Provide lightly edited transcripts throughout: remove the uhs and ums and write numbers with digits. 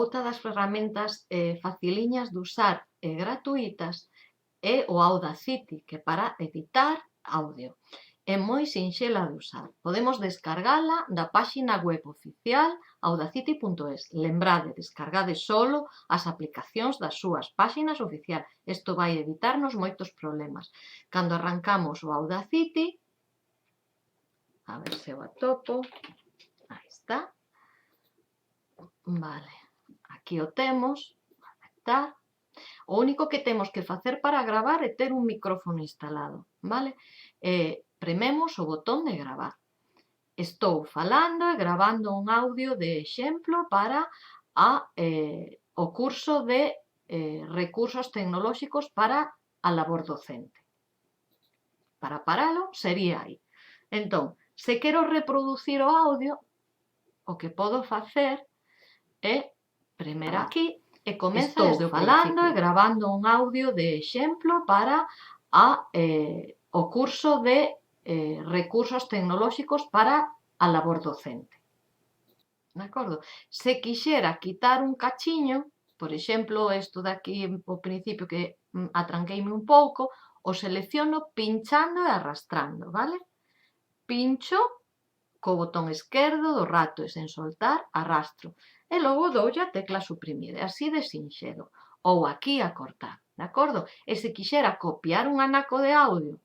Outra das ferramentas faciliñas de usar e gratuitas é o Audacity, que para editar audio. É moi sinxela de usar. Podemos descargala da páxina web oficial audacity.es. Lembrade, descargade solo as aplicacións das súas páxinas oficial. Isto vai evitarnos moitos problemas. Cando arrancamos o Audacity, a ver se o atopo, aí está, vale, aquí o temos, conectar. O único que temos que facer para gravar é ter un micrófono instalado, vale? Prememos o botón de gravar. Estou falando e gravando un audio de exemplo para o curso de recursos tecnolóxicos para a labor docente. Para paralo sería aí. Entón, se quero reproducir o audio, o que podo facer é premer aquí e comeza desde o falando e gravando un audio de exemplo para o curso de recursos tecnolóxicos para a labor docente. De acordo? Se quixera quitar un cachiño, por exemplo, isto de aquí ao principio que atranqueime un pouco, o selecciono pinchando e arrastrando, vale? Pincho co botón esquerdo do rato e sen soltar, arrastro. E logo doulle a tecla suprimir, así de sinxelo. Ou aquí a cortar, de acordo? E se quixera copiar un anaco de audio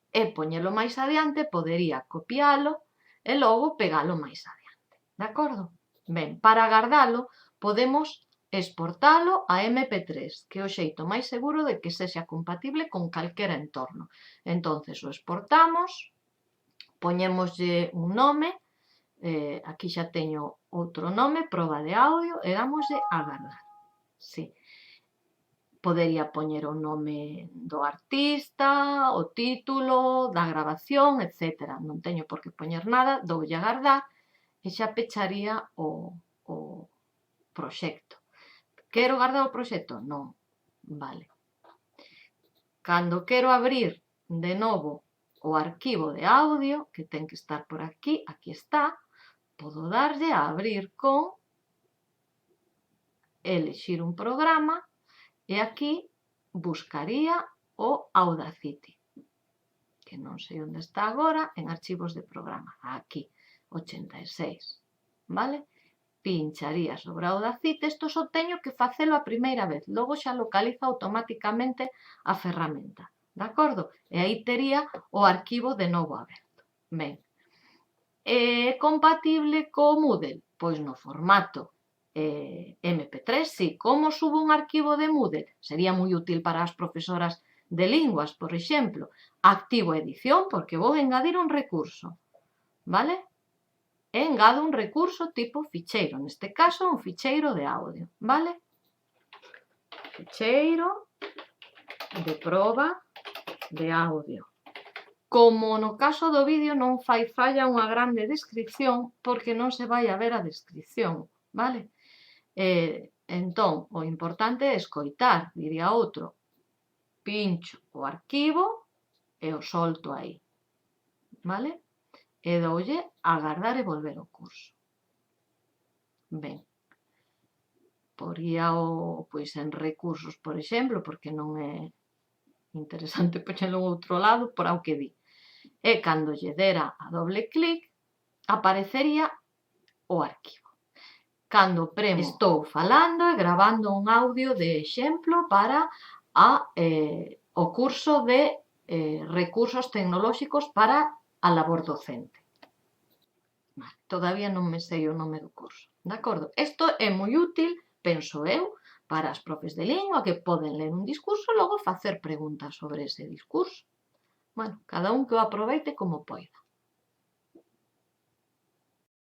e poñelo máis adiante, podería copialo e logo pegalo máis adiante, de acordo? Ben, para guardalo, podemos exportalo a MP3, que é o xeito máis seguro de que sexa compatible con calquera entorno. Entonces, o exportamos, poñémoslle un nome, aquí xa teño outro nome, proba de audio, e dámoslle a guardar. Sí. Podería poñer o nome do artista, o título, da grabación, etc. Non teño por que poñer nada, doulle a guardar e xa pecharía o proxecto. Quero guardar o proxecto? Non. Vale. Cando quero abrir de novo o arquivo de audio, que ten que estar por aquí, aquí está, podo darlle a abrir con, elexir un programa, e aquí buscaría o Audacity, que non sei onde está agora, en archivos de programa, aquí, 86, vale? Pincharía sobre Audacity, isto só teño que facelo a primeira vez, logo xa localiza automáticamente a ferramenta, de acordo? E aí tería o arquivo de novo aberto. Ben, é compatible co Moodle? Pois no formato MP3, sí. Como subo un arquivo de Moodle? Sería moi útil para as profesoras de linguas, por exemplo. Activo edición, porque vou engadir un recurso, vale? E engado un recurso tipo ficheiro, neste caso un ficheiro de audio, vale? Ficheiro de proba de audio. Como no caso do vídeo non fai falla unha grande descripción, porque non se vai a ver a descripción, vale? Entón, o importante é escoitar, diría outro. Pincho o arquivo e o solto aí, vale? E doulle a guardar e volver ao curso. Ben, poría pois en recursos, por exemplo, porque non é interesante poñelo en outro lado, por ao que di. E cando lle dera a doble clic, aparecería o arquivo. Cando premo estou falando e gravando un audio de exemplo para o curso de recursos tecnolóxicos para a labor docente. Todavía non me sei o nome do curso, de acordo? Isto é moi útil, penso eu, para as profes de lingua que poden ler un discurso e logo facer preguntas sobre ese discurso. Bueno, cada un que o aproveite como poida.